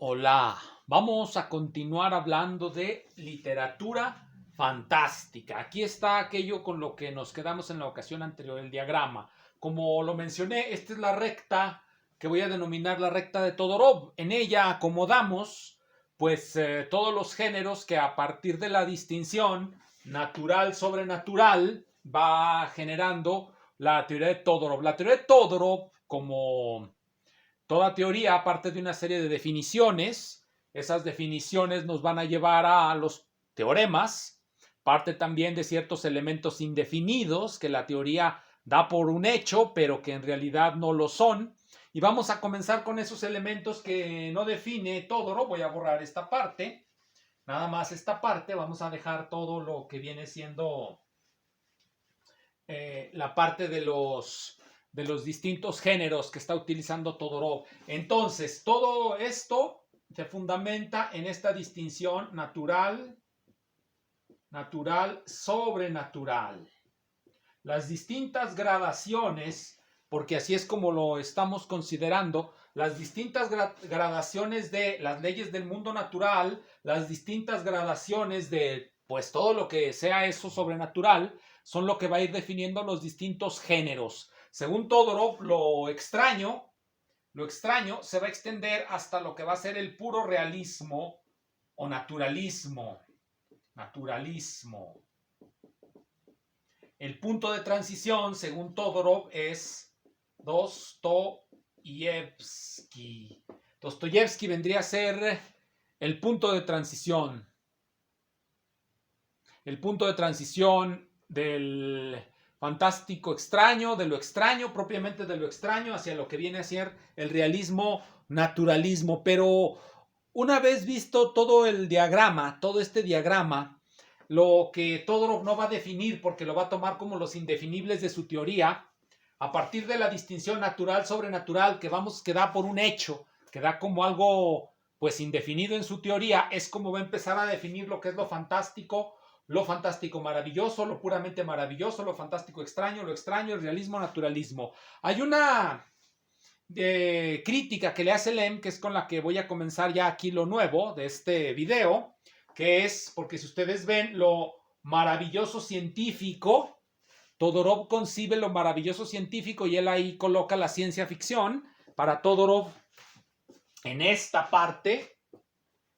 Hola, vamos a continuar hablando de literatura fantástica. Aquí está aquello con lo que nos quedamos en la ocasión anterior, el diagrama. Como lo mencioné, esta es la recta que voy a denominar la recta de Todorov. En ella acomodamos pues todos los géneros que a partir de la distinción natural-sobrenatural va generando la teoría de Todorov. La teoría de Todorov, como toda teoría parte de una serie de definiciones. Esas definiciones nos van a llevar a los teoremas. Parte también de ciertos elementos indefinidos que la teoría da por un hecho, pero que en realidad no lo son. Y vamos a comenzar con esos elementos que no define Todorov. Voy a borrar esta parte. Nada más esta parte. Vamos a dejar todo lo que viene siendo la parte de los distintos géneros que está utilizando Todorov. Entonces, todo esto se fundamenta en esta distinción natural, sobrenatural. Las distintas gradaciones, porque así es como lo estamos considerando, las distintas gradaciones de las leyes del mundo natural, las distintas gradaciones de pues todo lo que sea eso sobrenatural, son lo que va a ir definiendo los distintos géneros. Según Todorov, lo extraño se va a extender hasta lo que va a ser el puro realismo o naturalismo. El punto de transición, según Todorov, es Dostoyevsky. Dostoyevsky vendría a ser el punto de transición. El punto de transición del fantástico extraño, de lo extraño, propiamente de lo extraño, hacia lo que viene a ser el realismo, naturalismo. Pero una vez visto todo el diagrama, todo este diagrama, lo que Todorov no va a definir porque lo va a tomar como los indefinibles de su teoría, a partir de la distinción natural-sobrenatural que da por un hecho, que da como algo pues indefinido en su teoría, es como va a empezar a definir lo que es lo fantástico maravilloso, lo puramente maravilloso, lo fantástico extraño, lo extraño, el realismo, naturalismo. Hay una crítica que le hace Lem, que es con la que voy a comenzar ya aquí lo nuevo de este video, que es, porque si ustedes ven lo maravilloso científico, Todorov concibe lo maravilloso científico y él ahí coloca la ciencia ficción. Para Todorov, en esta parte,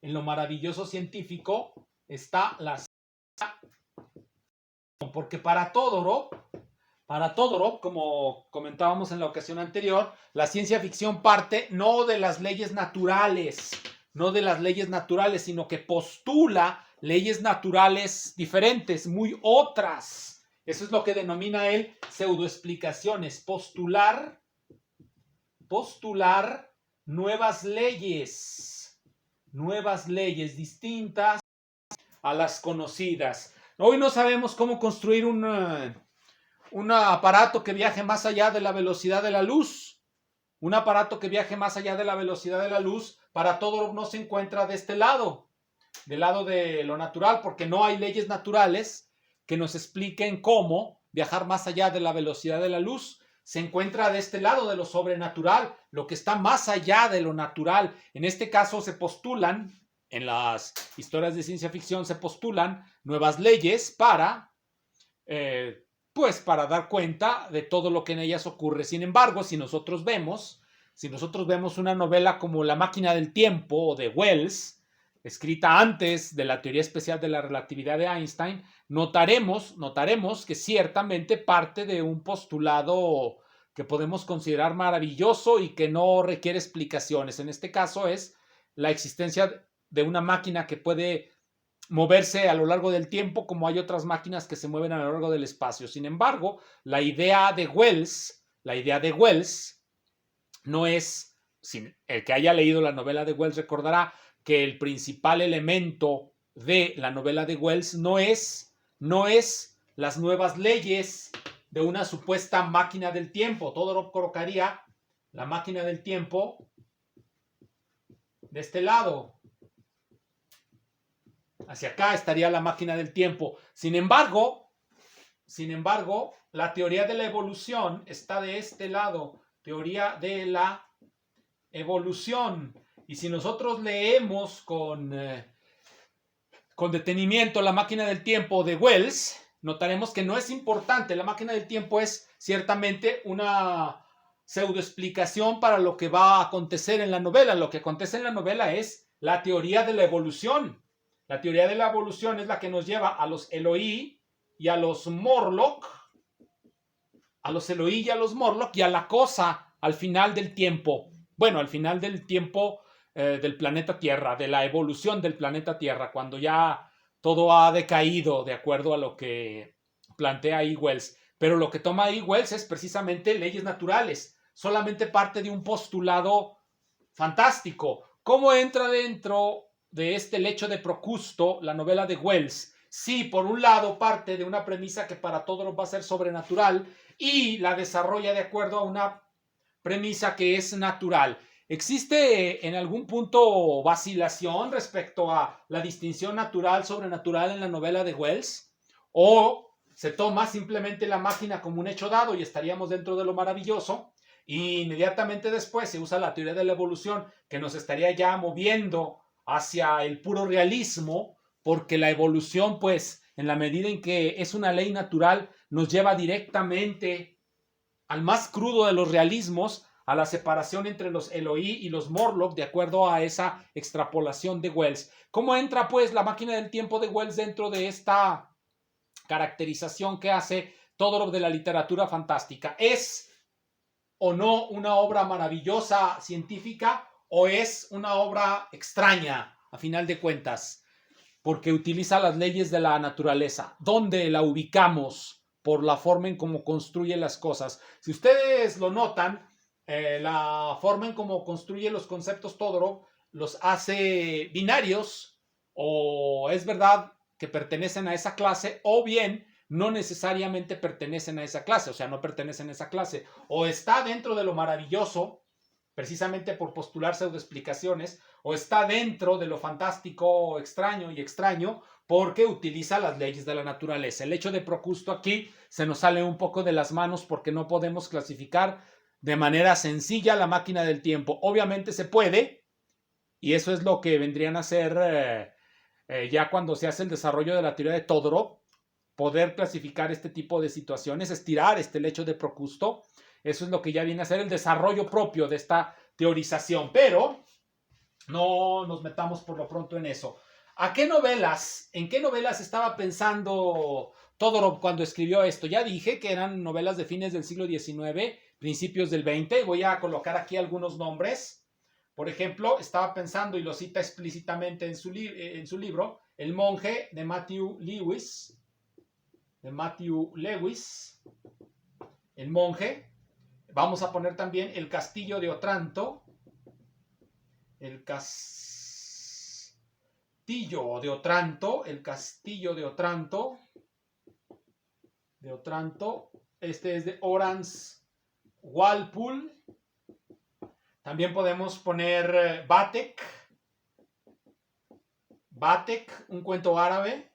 en lo maravilloso científico, está la porque para Todorov, como comentábamos en la ocasión anterior, la ciencia ficción parte no de las leyes naturales, sino que postula leyes naturales diferentes, muy otras. Eso es lo que denomina él pseudoexplicaciones, postular nuevas leyes distintas a las conocidas. Hoy no sabemos cómo construir un aparato que viaje más allá de la velocidad de la luz. Un aparato que viaje más allá de la velocidad de la luz, para Todorov no se encuentra de este lado, del lado de lo natural, porque no hay leyes naturales que nos expliquen cómo viajar más allá de la velocidad de la luz. Se encuentra de este lado de lo sobrenatural, lo que está más allá de lo natural. En este caso se postulan, en las historias de ciencia ficción se postulan nuevas leyes para para dar cuenta de todo lo que en ellas ocurre. Sin embargo, si nosotros vemos una novela como La máquina del tiempo de Wells, escrita antes de la teoría especial de la relatividad de Einstein, notaremos que ciertamente parte de un postulado que podemos considerar maravilloso y que no requiere explicaciones. En este caso es la existencia de una máquina que puede moverse a lo largo del tiempo, como hay otras máquinas que se mueven a lo largo del espacio. Sin embargo, la idea de Wells no es, el que haya leído la novela de Wells recordará que el principal elemento de la novela de Wells no es las nuevas leyes de una supuesta máquina del tiempo. Todorov colocaría la máquina del tiempo de este lado. Hacia acá estaría la máquina del tiempo. Sin embargo, la teoría de la evolución está de este lado. Teoría de la evolución. Y si nosotros leemos con detenimiento La máquina del tiempo de Wells, notaremos que no es importante. La máquina del tiempo es ciertamente una pseudoexplicación para lo que va a acontecer en la novela. Lo que acontece en la novela es la teoría de la evolución. La teoría de la evolución es la que nos lleva a los Eloi y a los Morlock, y a la cosa al final del tiempo. Bueno, al final del tiempo del planeta Tierra, de la evolución del planeta Tierra, cuando ya todo ha decaído de acuerdo a lo que plantea E. Wells. Pero lo que toma E. Wells es precisamente leyes naturales, solamente parte de un postulado fantástico. ¿Cómo entra dentro de este lecho de Procusto la novela de Wells? Sí, por un lado parte de una premisa que para todos va a ser sobrenatural y la desarrolla de acuerdo a una premisa que es natural. ¿Existe en algún punto vacilación respecto a la distinción natural-sobrenatural en la novela de Wells? ¿O se toma simplemente la máquina como un hecho dado y estaríamos dentro de lo maravilloso? Y inmediatamente después se usa la teoría de la evolución, que nos estaría ya moviendo hacia el puro realismo, porque la evolución, pues, en la medida en que es una ley natural, nos lleva directamente al más crudo de los realismos, a la separación entre los Eloi y los Morlock, de acuerdo a esa extrapolación de Wells. ¿Cómo entra, pues, la máquina del tiempo de Wells dentro de esta caracterización que hace Todorov de la literatura fantástica? ¿Es o no una obra maravillosa científica o es una obra extraña, a final de cuentas, porque utiliza las leyes de la naturaleza? ¿Dónde la ubicamos por la forma en cómo construye las cosas? Si ustedes lo notan, la forma en cómo construye los conceptos Todorov los hace binarios, o es verdad que pertenecen a esa clase, o bien no necesariamente pertenecen a esa clase, o sea, no pertenecen a esa clase, o está dentro de lo maravilloso, precisamente por postular pseudoexplicaciones, o está dentro de lo fantástico, extraño y extraño, porque utiliza las leyes de la naturaleza. El hecho de Procusto aquí se nos sale un poco de las manos porque no podemos clasificar de manera sencilla la máquina del tiempo. Obviamente se puede, y eso es lo que vendrían a ser ya cuando se hace el desarrollo de la teoría de Todorov, poder clasificar este tipo de situaciones, estirar este lecho de Procusto. Eso es lo que ya viene a ser el desarrollo propio de esta teorización, pero no nos metamos por lo pronto en eso. ¿En qué novelas estaba pensando Todorov cuando escribió esto? Ya dije que eran novelas de fines del siglo XIX, principios del XX. Voy a colocar aquí algunos nombres. Por ejemplo, estaba pensando, y lo cita explícitamente en su libro, El monje, de Matthew Lewis. El monje. Vamos a poner también El castillo de Otranto. El castillo de Otranto. Este es de Horace Walpole. También podemos poner Batek, un cuento árabe.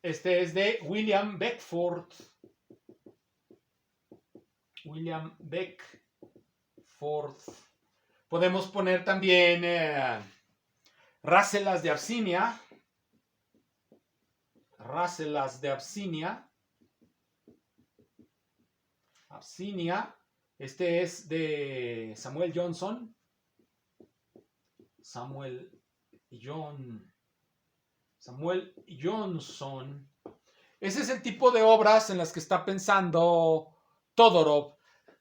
Este es de William Beckford. Podemos poner también Rácelas de Absinia. Este es de Samuel Johnson. Ese es el tipo de obras en las que está pensando Todorov.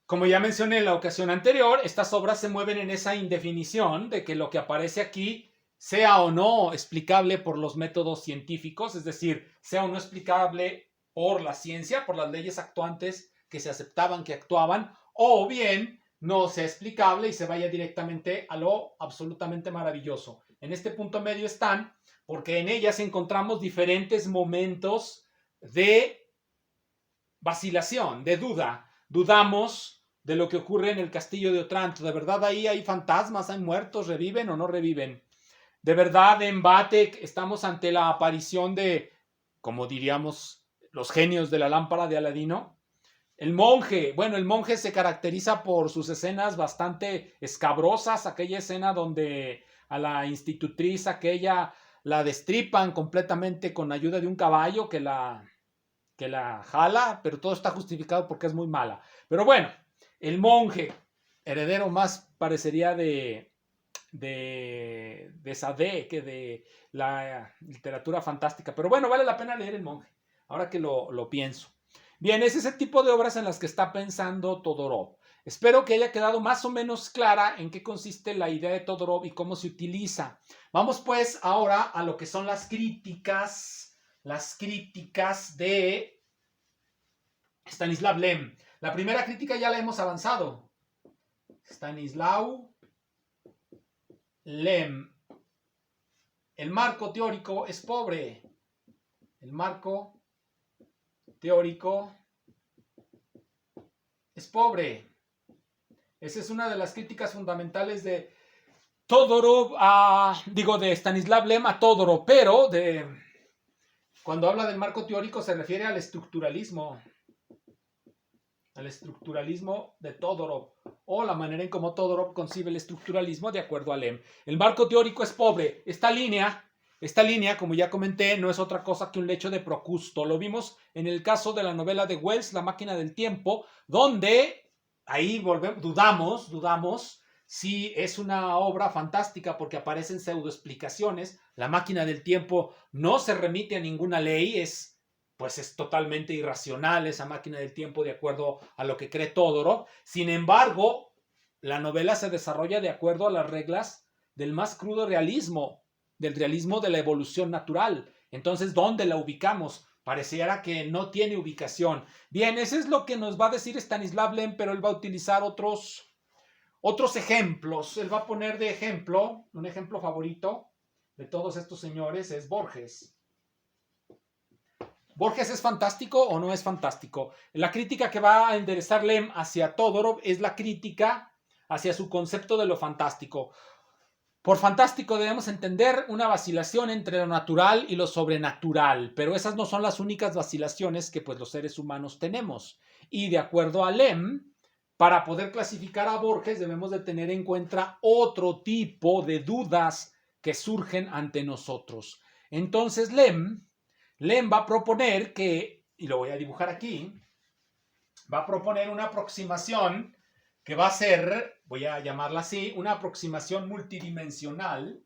Como ya mencioné en la ocasión anterior, estas obras se mueven en esa indefinición de que lo que aparece aquí sea o no explicable por los métodos científicos, es decir, sea o no explicable por la ciencia, por las leyes actuantes que se aceptaban, que actuaban, o bien no sea explicable y se vaya directamente a lo absolutamente maravilloso. En este punto medio están, porque en ellas encontramos diferentes momentos de vacilación, de duda. Dudamos de lo que ocurre en el castillo de Otranto. ¿De verdad ahí hay fantasmas, hay muertos, reviven o no reviven? ¿De verdad en Batek estamos ante la aparición de, como diríamos, los genios de la lámpara de Aladino? El monje, bueno, el monje se caracteriza por sus escenas bastante escabrosas, aquella escena donde a la institutriz aquella la destripan completamente con ayuda de un caballo que la jala, pero todo está justificado porque es muy mala. Pero bueno, el monje, heredero más parecería de Sade que de la literatura fantástica. Pero bueno, vale la pena leer El monje, ahora que lo pienso. Bien, es ese tipo de obras en las que está pensando Todorov. Espero que haya quedado más o menos clara en qué consiste la idea de Todorov y cómo se utiliza. Vamos pues ahora a lo que son las críticas de Stanislav Lem. La primera crítica ya la hemos avanzado. Stanislav Lem. El marco teórico es pobre. El marco teórico es pobre. Esa es una de las críticas fundamentales de Todorov de Stanislav Lem a Todorov, pero cuando habla del marco teórico se refiere al estructuralismo de Todorov, o la manera en cómo Todorov concibe el estructuralismo de acuerdo a Lem. El marco teórico es pobre. Esta línea, como ya comenté, no es otra cosa que un lecho de Procusto. Lo vimos en el caso de la novela de Wells, La máquina del tiempo, donde ahí dudamos si es una obra fantástica porque aparecen pseudoexplicaciones. La máquina del tiempo no se remite a ninguna ley, es totalmente irracional esa máquina del tiempo de acuerdo a lo que cree Todorov. Sin embargo, la novela se desarrolla de acuerdo a las reglas del más crudo realismo, del realismo de la evolución natural. Entonces, ¿dónde la ubicamos? Pareciera que no tiene ubicación. Bien, eso es lo que nos va a decir Stanislav Lem, pero él va a utilizar otros ejemplos. Él va a poner de ejemplo, un ejemplo favorito de todos estos señores es Borges. ¿Borges es fantástico o no es fantástico? La crítica que va a enderezar Lem hacia Todorov es la crítica hacia su concepto de lo fantástico. Por fantástico debemos entender una vacilación entre lo natural y lo sobrenatural, pero esas no son las únicas vacilaciones que los seres humanos tenemos. Y de acuerdo a Lem, para poder clasificar a Borges debemos de tener en cuenta otro tipo de dudas que surgen ante nosotros. Entonces Lem va a proponer y lo voy a dibujar aquí, va a proponer una aproximación que va a ser, voy a llamarla así, una aproximación multidimensional,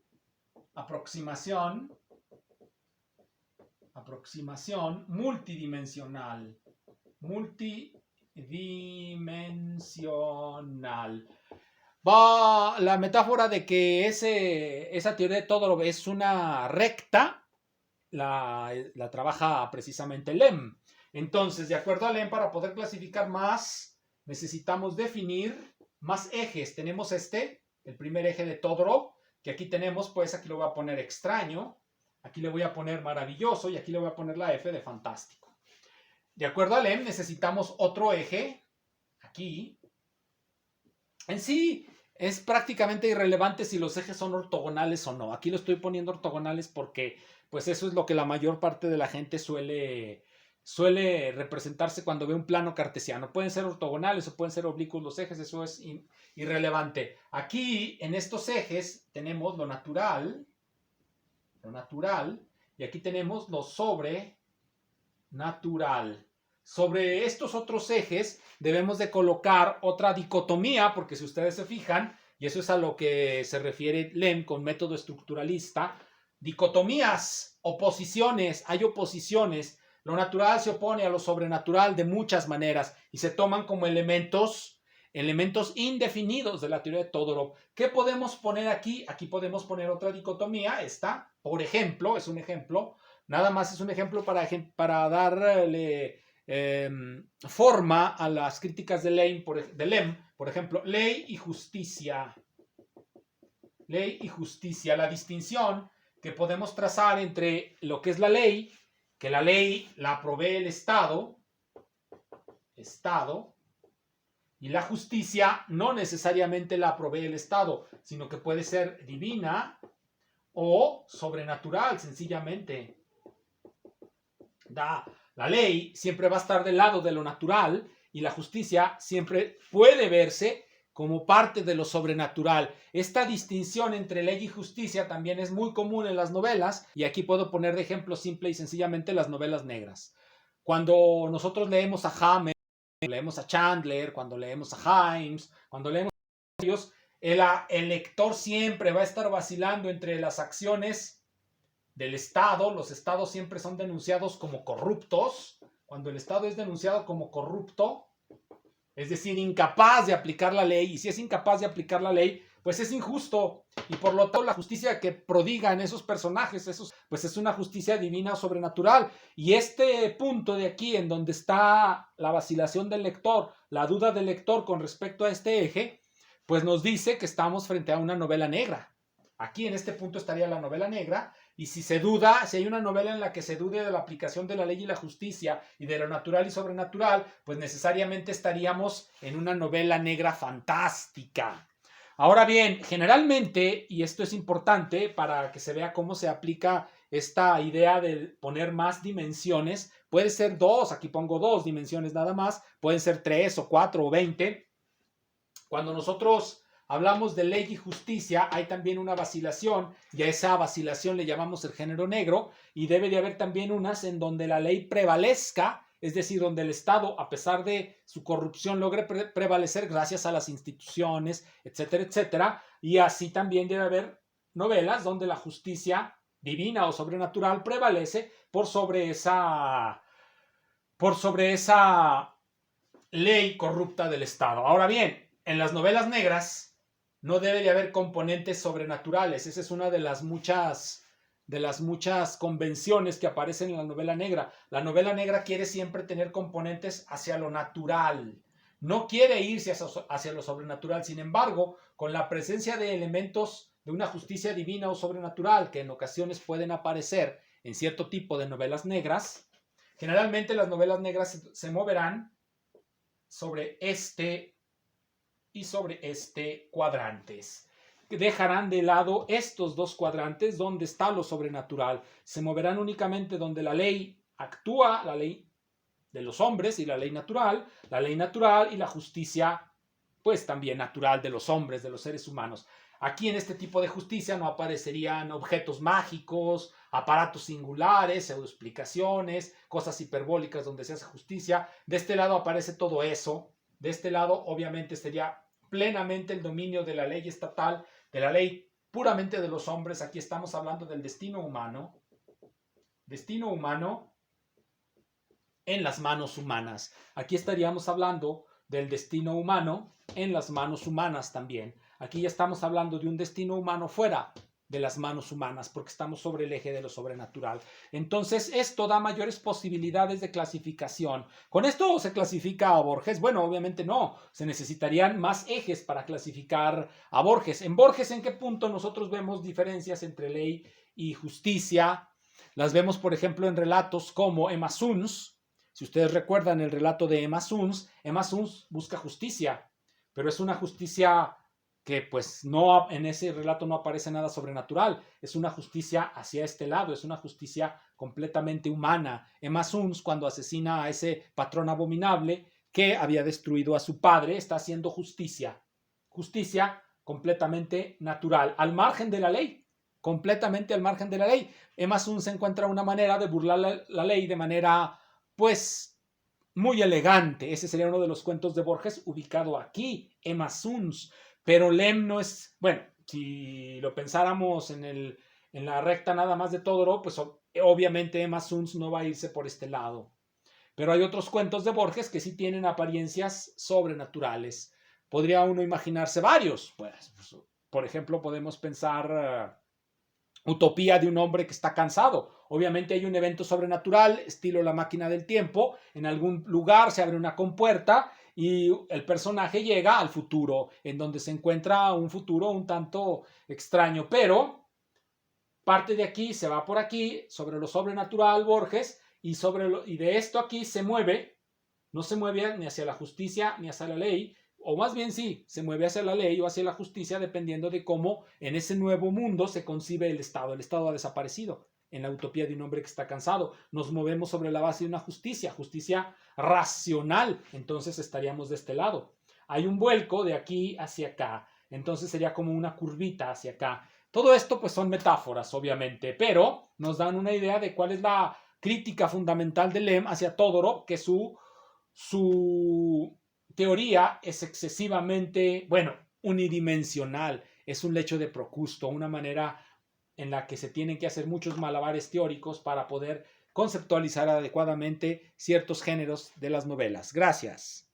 aproximación multidimensional. Va la metáfora de que esa teoría de Todorov es una recta, la trabaja precisamente Lem. Entonces, de acuerdo a Lem, para poder clasificar más, necesitamos definir más ejes. Tenemos el primer eje de Todorov, que aquí tenemos, aquí le voy a poner extraño, aquí le voy a poner maravilloso y aquí le voy a poner la F de fantástico. De acuerdo a Lem, necesitamos otro eje, aquí. En sí, es prácticamente irrelevante si los ejes son ortogonales o no. Aquí lo estoy poniendo ortogonales porque eso es lo que la mayor parte de la gente suele representarse cuando ve un plano cartesiano. Pueden ser ortogonales o pueden ser oblicuos los ejes, eso es irrelevante. Aquí, en estos ejes, tenemos lo natural, y aquí tenemos lo sobrenatural. Sobre estos otros ejes debemos de colocar otra dicotomía, porque si ustedes se fijan, y eso es a lo que se refiere Lem con método estructuralista, dicotomías, oposiciones, hay oposiciones. Lo natural se opone a lo sobrenatural de muchas maneras y se toman como elementos indefinidos de la teoría de Todorov. ¿Qué podemos poner aquí? Aquí podemos poner otra dicotomía, esta, por ejemplo, es un ejemplo, nada más es un ejemplo para darle forma a las críticas de Lem, por ejemplo, ley y justicia. Ley y justicia, la distinción que podemos trazar entre lo que es la ley, que la ley la provee el Estado, y la justicia no necesariamente la provee el Estado, sino que puede ser divina o sobrenatural, sencillamente. La ley siempre va a estar del lado de lo natural y la justicia siempre puede verse como parte de lo sobrenatural. Esta distinción entre ley y justicia también es muy común en las novelas, y aquí puedo poner de ejemplo simple y sencillamente las novelas negras. Cuando nosotros leemos a Hammer, leemos a Chandler, cuando leemos a Himes, cuando leemos a ellos, el lector siempre va a estar vacilando entre las acciones del Estado. Los estados siempre son denunciados como corruptos. Cuando el Estado es denunciado como corrupto, es decir, incapaz de aplicar la ley, y si es incapaz de aplicar la ley, pues es injusto, y por lo tanto la justicia que prodigan esos personajes, pues es una justicia divina o sobrenatural. Y este punto de aquí, en donde está la vacilación del lector, la duda del lector con respecto a este eje, pues nos dice que estamos frente a una novela negra. Aquí en este punto estaría la novela negra, y si se duda, si hay una novela en la que se dude de la aplicación de la ley y la justicia y de lo natural y sobrenatural, pues necesariamente estaríamos en una novela negra fantástica. Ahora bien, generalmente, y esto es importante para que se vea cómo se aplica esta idea de poner más dimensiones, puede ser 2, aquí pongo 2 dimensiones nada más, pueden ser 3 o 4 o 20. Cuando nosotros hablamos de ley y justicia, hay también una vacilación, y a esa vacilación le llamamos el género negro, y debe de haber también unas en donde la ley prevalezca, es decir, donde el Estado, a pesar de su corrupción, logre prevalecer gracias a las instituciones, etcétera, etcétera, y así también debe haber novelas donde la justicia divina o sobrenatural prevalece por sobre esa ley corrupta del Estado. Ahora bien, en las novelas negras no debe de haber componentes sobrenaturales. Esa es una de las muchas convenciones que aparecen en la novela negra. La novela negra quiere siempre tener componentes hacia lo natural. No quiere irse hacia lo sobrenatural. Sin embargo, con la presencia de elementos de una justicia divina o sobrenatural que en ocasiones pueden aparecer en cierto tipo de novelas negras, generalmente las novelas negras se moverán sobre este y sobre este cuadrantes. Dejarán de lado estos dos cuadrantes donde está lo sobrenatural. Se moverán únicamente donde la ley actúa, la ley de los hombres y la ley natural y la justicia, pues también natural de los hombres, de los seres humanos. Aquí en este tipo de justicia no aparecerían objetos mágicos, aparatos singulares, pseudoexplicaciones, cosas hiperbólicas donde se hace justicia. De este lado aparece todo eso. De este lado, obviamente, sería plenamente el dominio de la ley estatal, de la ley puramente de los hombres. Aquí estamos hablando del destino humano en las manos humanas. Aquí estaríamos hablando del destino humano en las manos humanas también. Aquí ya estamos hablando de un destino humano fuera de las manos humanas, porque estamos sobre el eje de lo sobrenatural. Entonces, esto da mayores posibilidades de clasificación. ¿Con esto se clasifica a Borges? Bueno, obviamente no. Se necesitarían más ejes para clasificar a Borges. En Borges, ¿en qué punto nosotros vemos diferencias entre ley y justicia? Las vemos, por ejemplo, en relatos como Emma Suns. Si ustedes recuerdan el relato de Emma Suns busca justicia, pero es una justicia que pues no, en ese relato no aparece nada sobrenatural, es una justicia hacia este lado, es una justicia completamente humana. Emma Suns, cuando asesina a ese patrón abominable que había destruido a su padre, está haciendo justicia completamente natural, al margen de la ley, completamente al margen de la ley. Emma Suns encuentra una manera de burlar la ley de manera, pues, muy elegante. Ese sería uno de los cuentos de Borges ubicado aquí, Emma Suns. Pero Lem no es, bueno, si lo pensáramos en la recta nada más de Todorov, pues obviamente Emma Suns no va a irse por este lado. Pero hay otros cuentos de Borges que sí tienen apariencias sobrenaturales. Podría uno imaginarse varios. Pues, por ejemplo, podemos pensar Utopía de un hombre que está cansado. Obviamente hay un evento sobrenatural, estilo La máquina del tiempo. En algún lugar se abre una compuerta y el personaje llega al futuro, en donde se encuentra un futuro un tanto extraño, pero parte de aquí se va por aquí, sobre lo sobrenatural Borges, y de esto aquí se mueve, no se mueve ni hacia la justicia ni hacia la ley, o más bien sí, se mueve hacia la ley o hacia la justicia dependiendo de cómo en ese nuevo mundo se concibe el Estado. El Estado ha desaparecido. en la utopía de un hombre que está cansado. Nos movemos sobre la base de una justicia racional, entonces estaríamos de este lado. Hay un vuelco de aquí hacia acá, entonces sería como una curvita hacia acá. Todo esto pues son metáforas, obviamente, pero nos dan una idea de cuál es la crítica fundamental de Lem hacia Todorov, que su teoría es excesivamente, bueno, unidimensional, es un lecho de Procusto, una manera en la que se tienen que hacer muchos malabares teóricos para poder conceptualizar adecuadamente ciertos géneros de las novelas. Gracias.